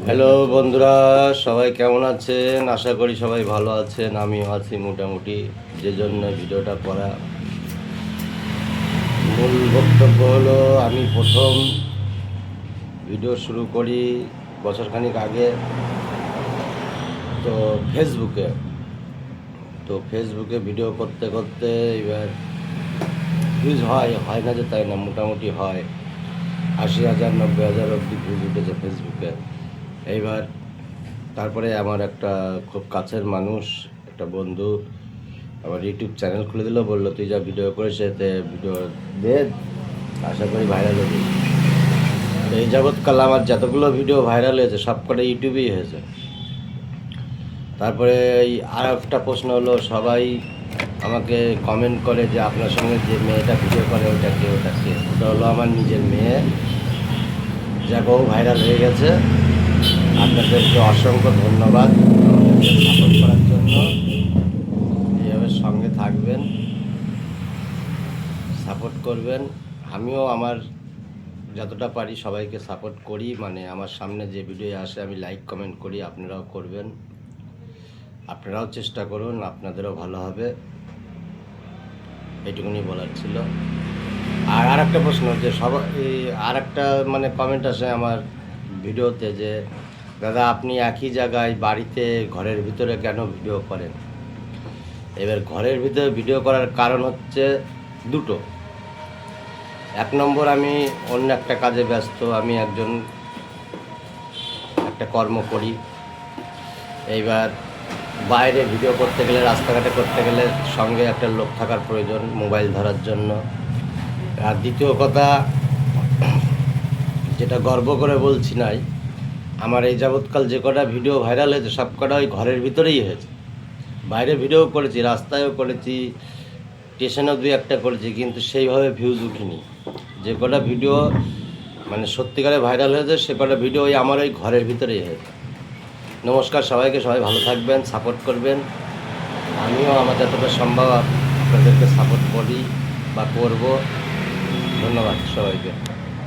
Hello বন্ধুরা, সবাই কেমন আছেন? আশা করি সবাই ভালো আছেন। আমিও আছি মোটামুটি। যে জন্য ভিডিওটা করা, মূল বক্তব্য হলো, আমি প্রথম ভিডিও শুরু করি বছরখানিক আগে। তো ফেসবুকে ভিডিও করতে করতে এবার ভিউজ হয় না যে তাই না, মোটামুটি হয় 80,000 90,000 অব্দি ভিউজ উঠেছে ফেসবুকে। এইবার তারপরে আমার একটা খুব কাছের মানুষ, একটা বন্ধু আমার ইউটিউব চ্যানেল খুলে দিল, বললো তুই যা ভিডিও করিস এতে ভিডিও দে, আশা করি ভাইরাল হবে। এই যাবৎকাল আমার যতগুলো ভিডিও ভাইরাল হয়েছে সবকটা ইউটিউবেই হয়েছে। তারপরে এই আর একটা প্রশ্ন হলো, সবাই আমাকে কমেন্ট করে যে আপনার সঙ্গে যে মেয়েটা ভিডিও করে ওটা কে? ওটা হলো আমার নিজের মেয়ে, যা বহু ভাইরাল হয়ে গেছে। আপনাদেরকে অসংখ্য ধন্যবাদ আমাদেরকে সাপোর্ট করার জন্য। এইভাবে সঙ্গে থাকবেন, সাপোর্ট করবেন। আমিও আমার যতটা পারি সবাইকে সাপোর্ট করি, মানে আমার সামনে যে ভিডিও আসে আমি লাইক কমেন্ট করি, আপনারাও করবেন। আপনারাও চেষ্টা করুন, আপনাদেরও ভালো হবে, এইটুকুনি বলার ছিল। আর একটা প্রশ্ন, যে সবাই আর একটা মানে কমেন্ট আসে আমার ভিডিওতে যে দাদা আপনি একই জায়গায় বাড়িতে ঘরের ভিতরে কেন ভিডিও করেন? এবার ঘরের ভিতরে ভিডিও করার কারণ হচ্ছে দুটো। এক নম্বর, আমি অন্য একটা কাজে ব্যস্ত, আমি একটা কর্ম করি। এইবার বাইরে ভিডিও করতে গেলে, রাস্তাঘাটে করতে গেলে সঙ্গে একটা লোক থাকার প্রয়োজন মোবাইল ধরার জন্য। আর দ্বিতীয় কথা, যেটা গর্ব করে বলছি নাই, আমার এই যাবৎকাল যে কটা ভিডিও ভাইরাল হয়েছে সব কটা ওই ঘরের ভিতরেই হয়েছে। বাইরে ভিডিও করেছি, রাস্তায়ও করেছি, স্টেশনেও দুই একটা করেছি, কিন্তু সেইভাবে ভিউজ উঠিনি। যে কটা ভিডিও মানে সত্যিকারে ভাইরাল হয়েছে সে কটা ভিডিও ওই আমার ওই ঘরের ভিতরেই হয়েছে। নমস্কার সবাইকে, সবাই ভালো থাকবেন, সাপোর্ট করবেন। আমিও আমার যতটা সম্ভব আপনাদেরকে সাপোর্ট করি বা করব। ধন্যবাদ সবাইকে।